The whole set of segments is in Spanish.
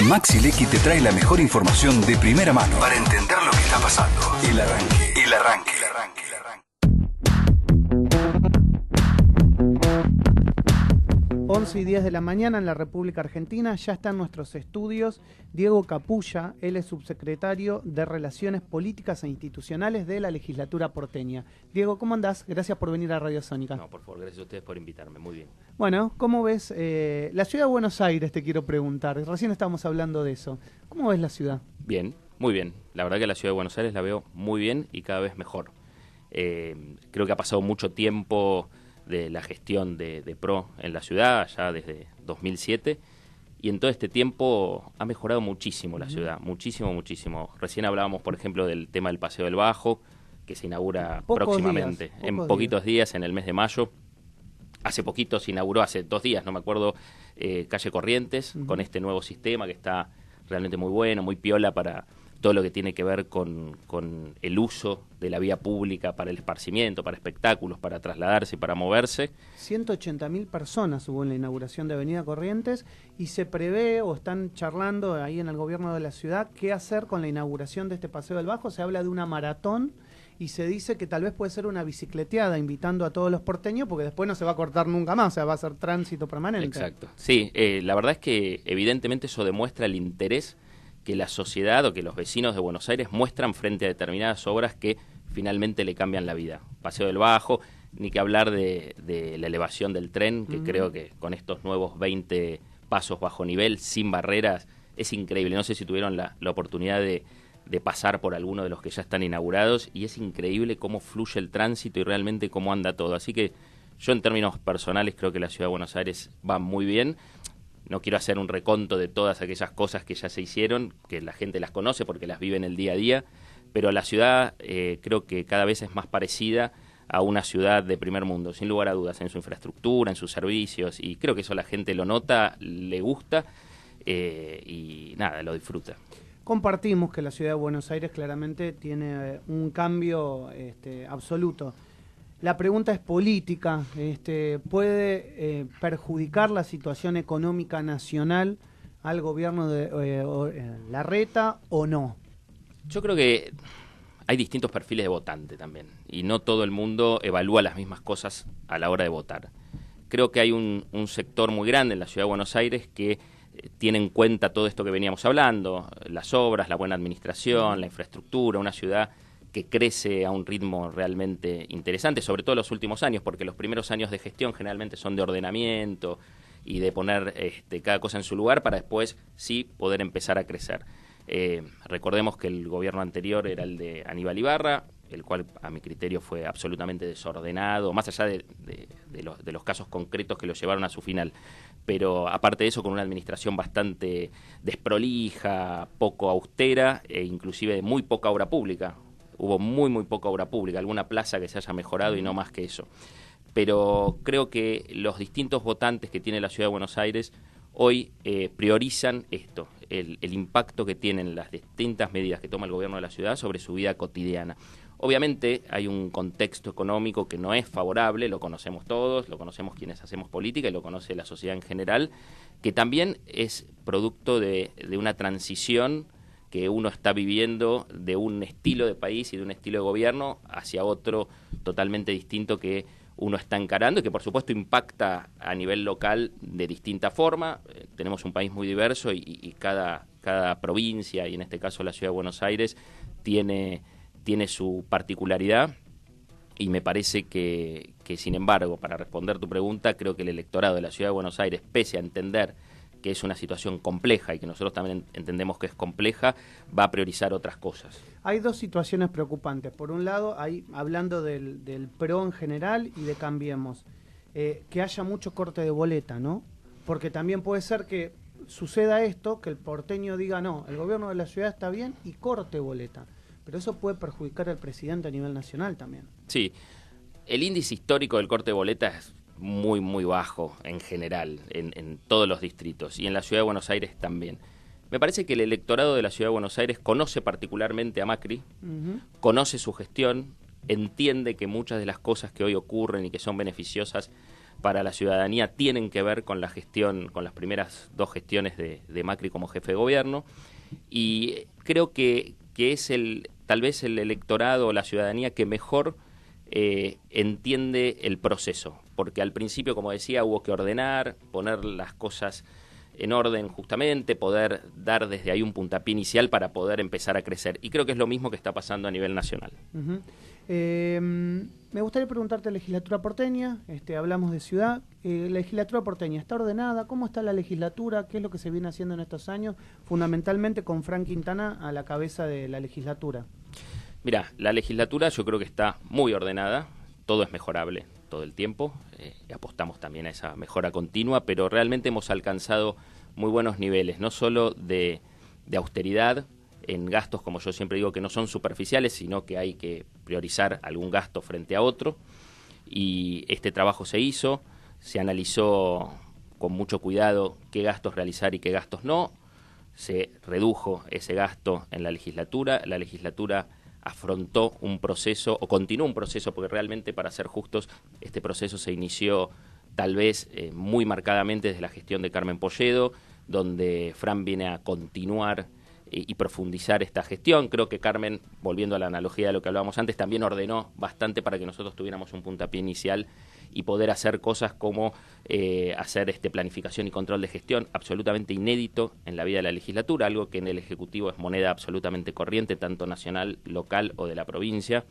Maxi Lecky te trae la mejor información de primera mano para entender lo que está pasando. El arranque. 11:10 de la mañana en la República Argentina. Ya está en nuestros estudios Diego Capulla. Él es subsecretario de Relaciones Políticas e Institucionales de la legislatura porteña. Diego, ¿cómo andás? Gracias por venir a Radio Sónica. No, por favor, gracias a ustedes por invitarme. Muy bien. Bueno, ¿cómo ves la ciudad de Buenos Aires? Te quiero preguntar. Recién estábamos hablando de eso. ¿Cómo ves la ciudad? Bien, muy bien. La verdad que la ciudad de Buenos Aires la veo muy bien y cada vez mejor. Creo que ha pasado mucho tiempo de la gestión de PRO en la ciudad, ya desde 2007, y en todo este tiempo ha mejorado muchísimo la ciudad, muchísimo. Recién hablábamos, por ejemplo, del tema del Paseo del Bajo, que se inaugura próximamente, en poquitos días, en el mes de mayo. Hace poquito se inauguró, hace 2 días, no me acuerdo, calle Corrientes, con este nuevo sistema que está realmente muy bueno, muy piola para todo lo que tiene que ver con el uso de la vía pública para el esparcimiento, para espectáculos, para trasladarse y para moverse. 180.000 personas hubo en la inauguración de Avenida Corrientes y se prevé o están charlando ahí en el gobierno de la ciudad qué hacer con la inauguración de este Paseo del Bajo. Se habla de una maratón y se dice que tal vez puede ser una bicicleteada invitando a todos los porteños porque después no se va a cortar nunca más, o sea, va a ser tránsito permanente. Exacto. Sí, la verdad es que evidentemente eso demuestra el interés que la sociedad o que los vecinos de Buenos Aires muestran frente a determinadas obras que finalmente le cambian la vida. Paseo del Bajo, ni que hablar de la elevación del tren, que creo que con estos nuevos 20 pasos bajo nivel, sin barreras, es increíble. No sé si tuvieron la oportunidad de pasar por alguno de los que ya están inaugurados, y es increíble cómo fluye el tránsito y realmente cómo anda todo. Así que yo en términos personales creo que la ciudad de Buenos Aires va muy bien. No quiero hacer un reconto de todas aquellas cosas que ya se hicieron, que la gente las conoce porque las vive en el día a día, pero la ciudad creo que cada vez es más parecida a una ciudad de primer mundo, sin lugar a dudas, en su infraestructura, en sus servicios, y creo que eso la gente lo nota, le gusta y nada, lo disfruta. Compartimos que la ciudad de Buenos Aires claramente tiene un cambio absoluto. La pregunta es política. ¿Puede perjudicar la situación económica nacional al gobierno de Larreta o no? Yo creo que hay distintos perfiles de votante también, y no todo el mundo evalúa las mismas cosas a la hora de votar. Creo que hay un sector muy grande en la ciudad de Buenos Aires que tiene en cuenta todo esto que veníamos hablando, las obras, la buena administración, la infraestructura, una ciudad que crece a un ritmo realmente interesante, sobre todo en los últimos años, porque los primeros años de gestión generalmente son de ordenamiento y de poner cada cosa en su lugar para después sí poder empezar a crecer. Recordemos que el gobierno anterior era el de Aníbal Ibarra, el cual a mi criterio fue absolutamente desordenado, más allá de los casos concretos que lo llevaron a su final. Pero aparte de eso, con una administración bastante desprolija, poco austera e inclusive de muy poca obra pública. Hubo muy poca obra pública, alguna plaza que se haya mejorado y no más que eso. Pero creo que los distintos votantes que tiene la ciudad de Buenos Aires hoy priorizan esto, el impacto que tienen las distintas medidas que toma el gobierno de la ciudad sobre su vida cotidiana. Obviamente hay un contexto económico que no es favorable, lo conocemos todos, lo conocemos quienes hacemos política y lo conoce la sociedad en general, que también es producto de una transición que uno está viviendo de un estilo de país y de un estilo de gobierno hacia otro totalmente distinto que uno está encarando y que por supuesto impacta a nivel local de distinta forma. Tenemos un país muy diverso y cada provincia, y en este caso la ciudad de Buenos Aires, tiene su particularidad, y me parece que sin embargo, para responder tu pregunta, creo que el electorado de la ciudad de Buenos Aires, pese a entender que es una situación compleja y que nosotros también entendemos que es compleja, va a priorizar otras cosas. Hay dos situaciones preocupantes. Por un lado, hablando del PRO en general y de Cambiemos, que haya mucho corte de boleta, ¿no? Porque también puede ser que suceda esto, que el porteño diga, no, el gobierno de la ciudad está bien y corte boleta. Pero eso puede perjudicar al presidente a nivel nacional también. Sí, el índice histórico del corte de boleta es muy bajo en general, en todos los distritos, y en la ciudad de Buenos Aires también. Me parece que el electorado de la ciudad de Buenos Aires conoce particularmente a Macri, conoce su gestión, entiende que muchas de las cosas que hoy ocurren y que son beneficiosas para la ciudadanía tienen que ver con la gestión, con las primeras 2 gestiones de Macri como jefe de gobierno, y creo que es tal vez el electorado o la ciudadanía que mejor entiende el proceso, porque al principio, como decía, hubo que ordenar, poner las cosas en orden justamente, poder dar desde ahí un puntapié inicial para poder empezar a crecer. Y creo que es lo mismo que está pasando a nivel nacional. Me gustaría preguntarte, legislatura porteña, hablamos de ciudad, la legislatura porteña, ¿está ordenada? ¿Cómo está la legislatura? ¿Qué es lo que se viene haciendo en estos años? Fundamentalmente con Frank Quintana a la cabeza de la legislatura. Mirá, la legislatura yo creo que está muy ordenada, todo es mejorable todo el tiempo, y apostamos también a esa mejora continua, pero realmente hemos alcanzado muy buenos niveles, no solo de austeridad en gastos, como yo siempre digo, que no son superficiales, sino que hay que priorizar algún gasto frente a otro, y este trabajo se hizo, se analizó con mucho cuidado qué gastos realizar y qué gastos no, se redujo ese gasto en la legislatura afrontó un proceso, o continuó un proceso, porque realmente, para ser justos, este proceso se inició tal vez muy marcadamente desde la gestión de Carmen Polledo, donde Fran viene a continuar y profundizar esta gestión. Creo que Carmen, volviendo a la analogía de lo que hablábamos antes, también ordenó bastante para que nosotros tuviéramos un puntapié inicial y poder hacer cosas como hacer planificación y control de gestión, absolutamente inédito en la vida de la legislatura, algo que en el Ejecutivo es moneda absolutamente corriente, tanto nacional, local o de la provincia,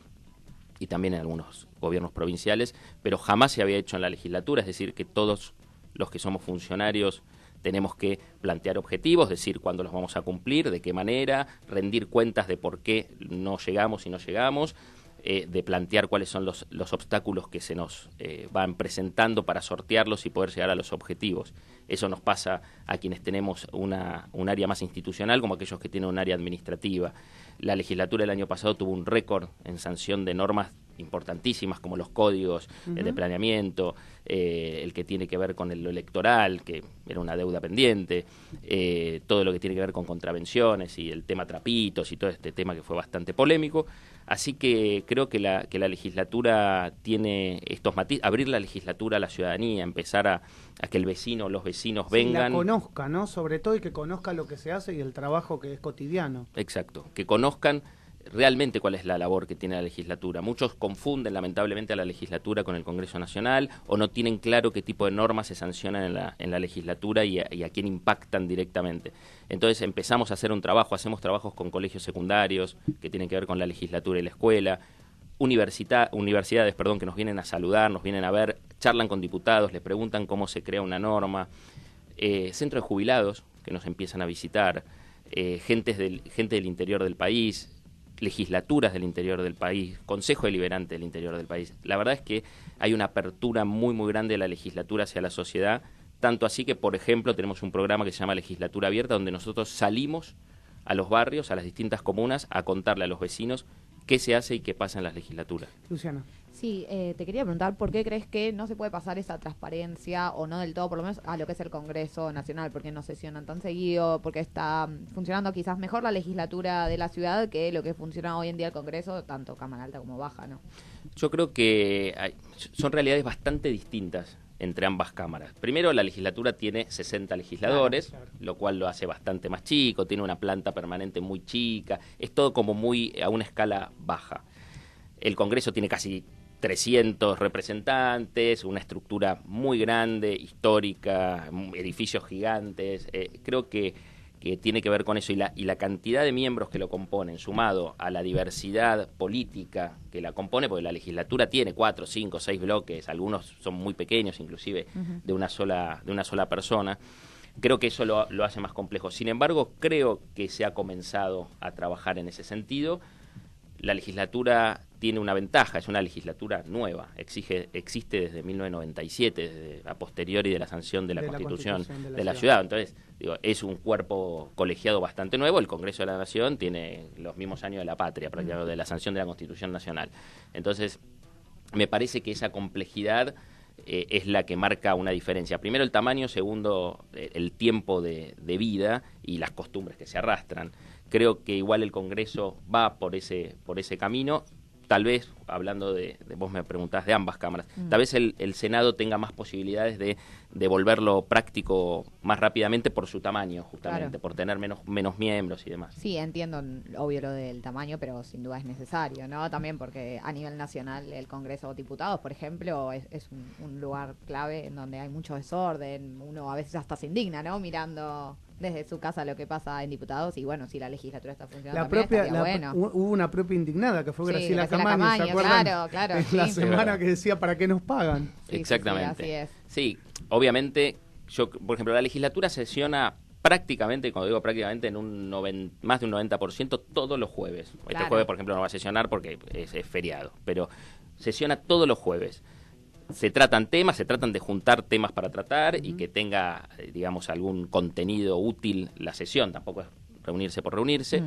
y también en algunos gobiernos provinciales, pero jamás se había hecho en la legislatura, es decir, que todos los que somos funcionarios tenemos que plantear objetivos, decir cuándo los vamos a cumplir, de qué manera, rendir cuentas de por qué no llegamos y no llegamos, de plantear cuáles son los obstáculos que se nos van presentando para sortearlos y poder llegar a los objetivos. Eso nos pasa a quienes tenemos un área más institucional, como aquellos que tienen un área administrativa. La legislatura el año pasado tuvo un récord en sanción de normas importantísimas, como los códigos de planeamiento, el que tiene que ver con lo electoral, que era una deuda pendiente, todo lo que tiene que ver con contravenciones y el tema trapitos y todo este tema que fue bastante polémico. Así que creo que la legislatura tiene estos matices, abrir la legislatura a la ciudadanía, empezar a que el vecino o los vecinos vengan. La conozca, ¿no? Sobre todo, y que conozca lo que se hace y el trabajo que es cotidiano. Exacto, que conozcan realmente cuál es la labor que tiene la legislatura. Muchos confunden lamentablemente a la legislatura con el Congreso Nacional, o no tienen claro qué tipo de normas se sancionan en la legislatura y a quién impactan directamente. Entonces empezamos a hacer un trabajo, hacemos trabajos con colegios secundarios que tienen que ver con la legislatura y la escuela, universidades que nos vienen a saludar, nos vienen a ver, charlan con diputados, les preguntan cómo se crea una norma, centros de jubilados que nos empiezan a visitar, gente del interior del país, legislaturas del interior del país, Consejo Deliberante del interior del país. La verdad es que hay una apertura muy, muy grande de la legislatura hacia la sociedad, tanto así que, por ejemplo, tenemos un programa que se llama Legislatura Abierta, donde nosotros salimos a los barrios, a las distintas comunas, a contarle a los vecinos qué se hace y qué pasa en las legislaturas. Luciana. Sí, te quería preguntar, ¿por qué crees que no se puede pasar esa transparencia, o no del todo, por lo menos a lo que es el Congreso Nacional? ¿Por qué no sesionan tan seguido? ¿Porque está funcionando quizás mejor la legislatura de la ciudad que lo que funciona hoy en día el Congreso, tanto Cámara Alta como Baja, ¿no? Yo creo que son realidades bastante distintas entre ambas cámaras. Primero, la legislatura tiene 60 legisladores, claro. Lo cual lo hace bastante más chico, tiene una planta permanente muy chica, es todo como muy a una escala baja. El Congreso tiene casi 300 representantes, una estructura muy grande, histórica, edificios gigantes. Creo que tiene que ver con eso, y la cantidad de miembros que lo componen, sumado a la diversidad política que la compone, porque la legislatura tiene 4, 5, 6 bloques, algunos son muy pequeños, inclusive de una sola persona. Creo que eso lo hace más complejo. Sin embargo, creo que se ha comenzado a trabajar en ese sentido. La legislatura tiene una ventaja, es una legislatura nueva, existe desde 1997, desde a posteriori de la sanción de la Constitución de la ciudad. Entonces, es un cuerpo colegiado bastante nuevo. El Congreso de la Nación tiene los mismos años de la patria, prácticamente, de la sanción de la Constitución Nacional. Entonces, me parece que esa complejidad es la que marca una diferencia. Primero el tamaño, segundo el tiempo de vida y las costumbres que se arrastran. Creo que igual el Congreso va por ese camino, tal vez, hablando vos me preguntás de ambas cámaras, tal vez el Senado tenga más posibilidades de volverlo práctico más rápidamente por su tamaño, justamente, claro, por tener menos miembros y demás. Sí, entiendo, obvio, lo del tamaño, pero sin duda es necesario, ¿no? También porque a nivel nacional el Congreso de Diputados, por ejemplo, es un lugar clave en donde hay mucho desorden, uno a veces hasta se indigna, ¿no? Mirando desde su casa lo que pasa en diputados, y bueno, si la legislatura está funcionando bueno. Hubo una propia indignada que fue sí, Graciela Camaño, ¿se acuerdan? Claro, en la semana que decía ¿para qué nos pagan? Sí, exactamente. Sí, así es. Sí, obviamente, por ejemplo, la legislatura sesiona prácticamente, cuando digo prácticamente, en más de un 90% todos los jueves. Claro. Este jueves, por ejemplo, no va a sesionar porque es feriado, pero sesiona todos los jueves. Se tratan de juntar temas para tratar y que tenga, digamos, algún contenido útil la sesión, tampoco es reunirse por reunirse.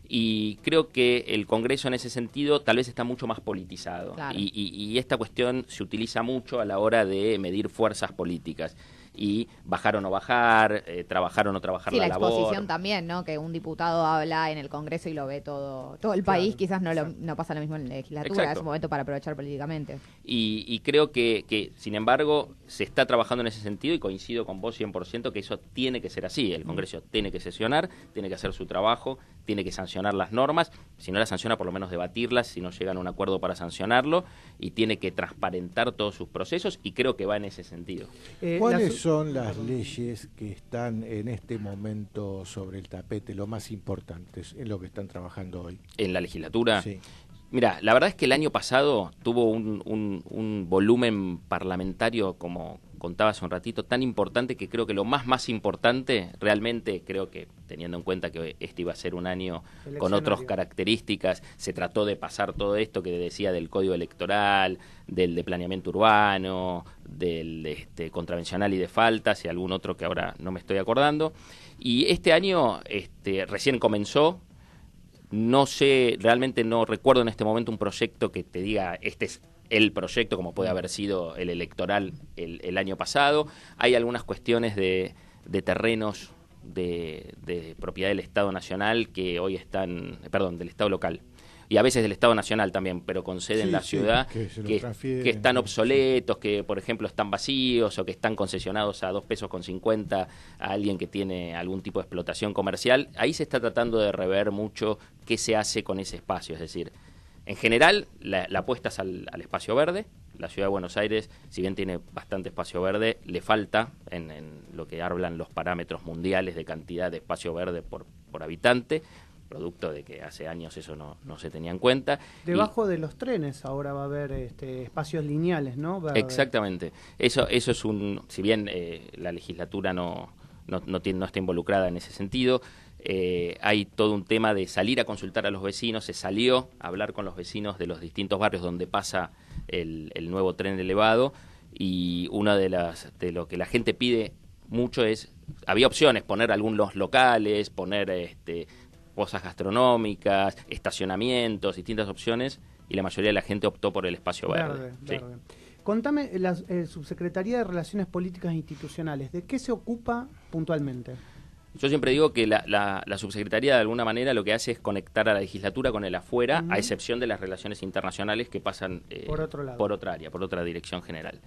Y creo que el Congreso en ese sentido tal vez está mucho más politizado. Claro. Y esta cuestión se utiliza mucho a la hora de medir fuerzas políticas. Y bajar o no bajar, trabajar o no trabajar la labor. Sí, la exposición también, ¿no? Que un diputado habla en el Congreso y lo ve todo el país, quizás no pasa lo mismo en la legislatura. Exacto. Es un momento para aprovechar políticamente. Y creo que, sin embargo, se está trabajando en ese sentido y coincido con vos 100% que eso tiene que ser así. El Congreso tiene que sesionar, tiene que hacer su trabajo, tiene que sancionar las normas, si no las sanciona, por lo menos debatirlas, si no llegan a un acuerdo para sancionarlo, y tiene que transparentar todos sus procesos, y creo que va en ese sentido. ¿Cuáles son las leyes que están en este momento sobre el tapete, lo más importantes en lo que están trabajando hoy? ¿En la legislatura? Sí. Mira, la verdad es que el año pasado tuvo un volumen parlamentario, como contaba hace un ratito, tan importante que creo que lo más importante, realmente creo que teniendo en cuenta que este iba a ser un año con otras características, se trató de pasar todo esto que decía del código electoral, del de planeamiento urbano, del contravencional y de faltas y algún otro que ahora no me estoy acordando. Y este año recién comenzó. No sé, realmente no recuerdo en este momento un proyecto que te diga este es el proyecto como puede haber sido el electoral el año pasado. Hay algunas cuestiones de terrenos de propiedad del Estado Nacional que hoy están, del Estado local. Y a veces del Estado Nacional también, pero con sede en la ciudad, que están obsoletos, que por ejemplo están vacíos o que están concesionados a 2.50 pesos a alguien que tiene algún tipo de explotación comercial. Ahí se está tratando de rever mucho qué se hace con ese espacio. Es decir, en general la apuesta es al espacio verde. La Ciudad de Buenos Aires, si bien tiene bastante espacio verde, le falta en lo que hablan los parámetros mundiales de cantidad de espacio verde por habitante, producto de que hace años eso no se tenía en cuenta. Debajo de los trenes ahora va a haber espacios lineales, ¿no? Exactamente. Eso es si bien la legislatura no está involucrada en ese sentido, hay todo un tema de salir a consultar a los vecinos. Se salió a hablar con los vecinos de los distintos barrios donde pasa el nuevo tren elevado, y una de lo que la gente pide mucho había opciones, poner algunos locales, poner cosas gastronómicas, estacionamientos, distintas opciones, y la mayoría de la gente optó por el espacio verde. Sí. Contame, la Subsecretaría de Relaciones Políticas e Institucionales, ¿de qué se ocupa puntualmente? Yo siempre digo que la subsecretaría de alguna manera lo que hace es conectar a la legislatura con el afuera, a excepción de las relaciones internacionales que pasan por otro lado, por otra área, por otra dirección general.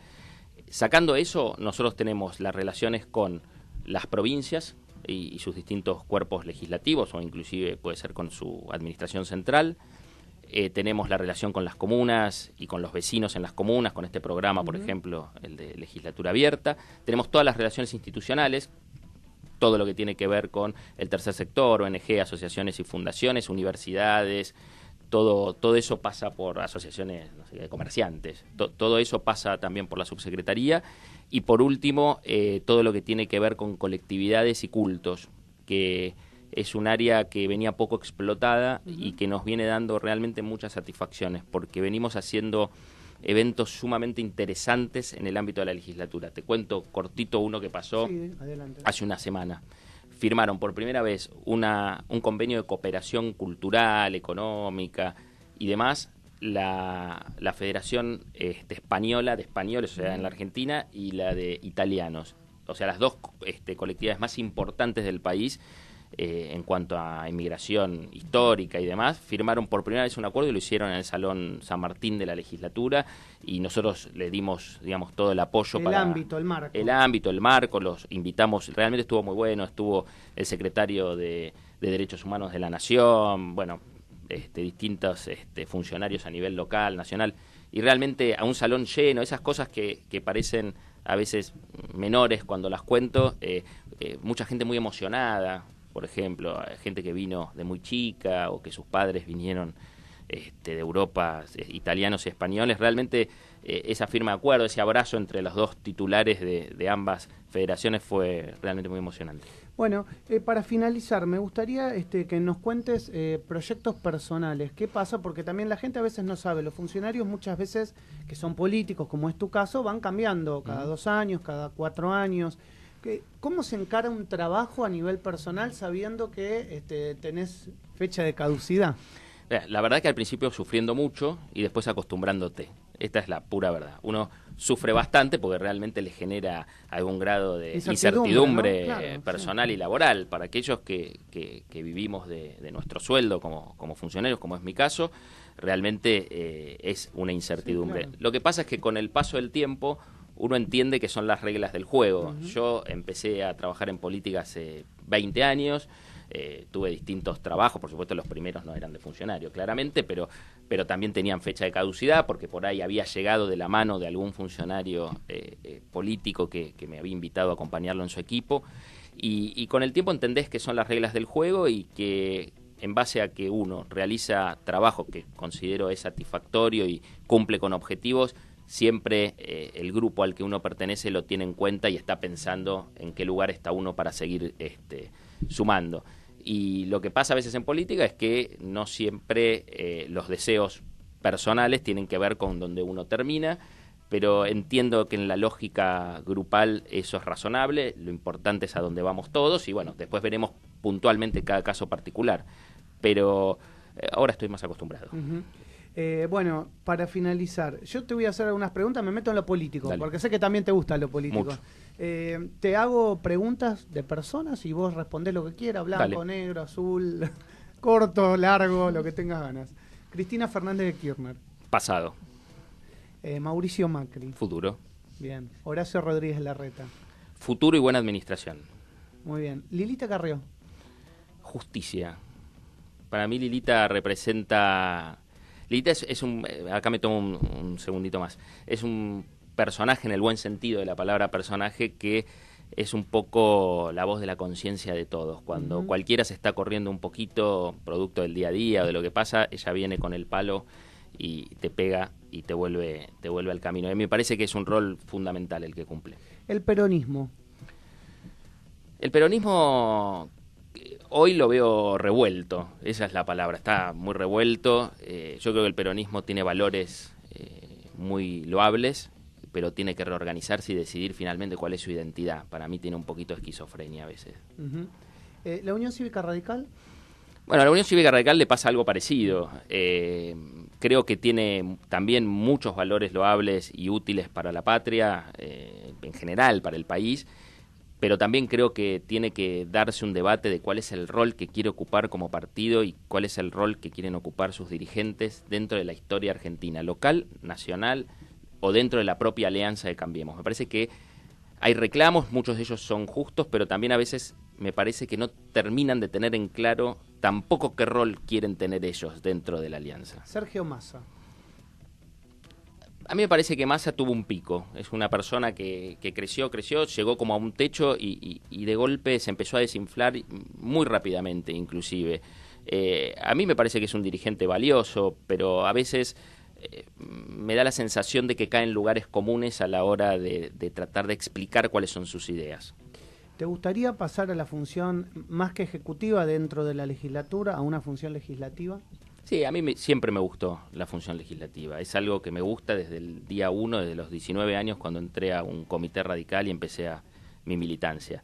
Sacando eso, nosotros tenemos las relaciones con las provincias y sus distintos cuerpos legislativos, o inclusive puede ser con su administración central. Tenemos la relación con las comunas y con los vecinos en las comunas, con este programa, por ejemplo, el de legislatura abierta. Tenemos todas las relaciones institucionales, todo lo que tiene que ver con el tercer sector, ONG, asociaciones y fundaciones, universidades, todo eso pasa por asociaciones de comerciantes, todo eso pasa también por la subsecretaría. Y por último, todo lo que tiene que ver con colectividades y cultos, que es un área que venía poco explotada y que nos viene dando realmente muchas satisfacciones, porque venimos haciendo eventos sumamente interesantes en el ámbito de la legislatura. Te cuento cortito uno que pasó hace una semana. Firmaron por primera vez un convenio de cooperación cultural, económica y demás, la Federación Española de Españoles, o sea, en la Argentina, y la de Italianos. O sea, las dos colectividades más importantes del país en cuanto a inmigración histórica y demás, firmaron por primera vez un acuerdo y lo hicieron en el Salón San Martín de la legislatura, y nosotros le dimos, digamos, todo el apoyo para... El ámbito, el marco. Los invitamos, realmente estuvo muy bueno, estuvo el secretario de Derechos Humanos de la Nación, bueno, distintos funcionarios a nivel local, nacional, y realmente a un salón lleno, esas cosas que parecen a veces menores cuando las cuento, mucha gente muy emocionada, por ejemplo, gente que vino de muy chica o que sus padres vinieron de Europa, italianos y españoles. Realmente esa firma de acuerdo, ese abrazo entre los dos titulares de ambas federaciones fue realmente muy emocionante. Bueno, para finalizar, me gustaría que nos cuentes proyectos personales. ¿Qué pasa? Porque también la gente a veces no sabe. Los funcionarios muchas veces, que son políticos, como es tu caso, van cambiando cada 2 años, cada 4 años. ¿Cómo se encara un trabajo a nivel personal sabiendo que tenés fecha de caducidad? La verdad que al principio sufriendo mucho y después acostumbrándote. Esta es la pura verdad. Uno sufre bastante porque realmente le genera algún grado de incertidumbre, ¿no? Claro, personal, sí, y laboral. Para aquellos que vivimos de nuestro sueldo como funcionarios, como es mi caso, realmente es una incertidumbre. Sí, claro. Lo que pasa es que con el paso del tiempo uno entiende que son las reglas del juego. Yo empecé a trabajar en política hace 20 años, tuve distintos trabajos, por supuesto los primeros no eran de funcionario, claramente, pero también tenían fecha de caducidad, porque por ahí había llegado de la mano de algún funcionario político que me había invitado a acompañarlo en su equipo, y con el tiempo entendés que son las reglas del juego y que en base a que uno realiza trabajo que considero es satisfactorio y cumple con objetivos, siempre el grupo al que uno pertenece lo tiene en cuenta y está pensando en qué lugar está uno para seguir sumando. Y lo que pasa a veces en política es que no siempre los deseos personales tienen que ver con donde uno termina, pero entiendo que en la lógica grupal eso es razonable, lo importante es a dónde vamos todos, y bueno, después veremos puntualmente cada caso particular, pero ahora estoy más acostumbrado. Bueno, para finalizar, yo te voy a hacer algunas preguntas, me meto en lo político, Dale. porque sé que también te gusta lo político. Mucho. Te hago preguntas de personas y vos respondés lo que quieras, blanco, Dale. negro, azul, corto, largo, lo que tengas ganas. Cristina Fernández de Kirchner. Pasado. Mauricio Macri. Futuro. Bien. Horacio Rodríguez Larreta. Futuro y buena administración. Muy bien. Lilita Carrió. Justicia. Para mí Lilita representa... Lilita es un... Acá me tomo un segundito más. Es un personaje en el buen sentido de la palabra personaje que es un poco la voz de la conciencia de todos. Cuando cualquiera se está corriendo un poquito, producto del día a día o de lo que pasa, ella viene con el palo y te pega y te vuelve al camino. A mí me parece que es un rol fundamental el que cumple. El peronismo. El peronismo hoy lo veo revuelto, esa es la palabra, está muy revuelto. Yo creo que el peronismo tiene valores muy loables, pero tiene que reorganizarse y decidir finalmente cuál es su identidad. Para mí tiene un poquito de esquizofrenia a veces. ¿La Unión Cívica Radical? Bueno, a la Unión Cívica Radical le pasa algo parecido. Creo que tiene también muchos valores loables y útiles para la patria, en general para el país, pero también creo que tiene que darse un debate de cuál es el rol que quiere ocupar como partido y cuál es el rol que quieren ocupar sus dirigentes dentro de la historia argentina, local, nacional o dentro de la propia alianza de Cambiemos. Me parece que hay reclamos, muchos de ellos son justos, pero también a veces me parece que no terminan de tener en claro tampoco qué rol quieren tener ellos dentro de la alianza. Sergio Massa. A mí me parece que Massa tuvo un pico. Es una persona que creció, llegó como a un techo y de golpe se empezó a desinflar muy rápidamente, inclusive. A mí me parece que es un dirigente valioso, pero a veces me da la sensación de que cae en lugares comunes a la hora de tratar de explicar cuáles son sus ideas. ¿Te gustaría pasar a la función más que ejecutiva dentro de la legislatura, a una función legislativa? Sí, a mí siempre me gustó la función legislativa. Es algo que me gusta desde el día 1, desde los 19 años, cuando entré a un comité radical y empecé mi militancia.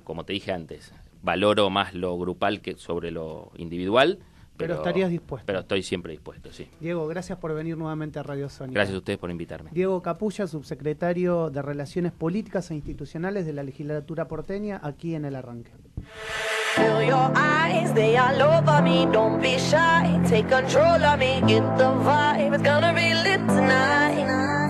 Como te dije antes, valoro más lo grupal que sobre lo individual. Pero estarías dispuesto. Pero estoy siempre dispuesto, sí. Diego, gracias por venir nuevamente a Radio Sónica. Gracias a ustedes por invitarme. Diego Capulla, subsecretario de Relaciones Políticas e Institucionales de la Legislatura porteña, aquí en El Arranque. Feel your eyes, they all over me. Don't be shy, take control of me. Get the vibe, it's gonna be lit tonight.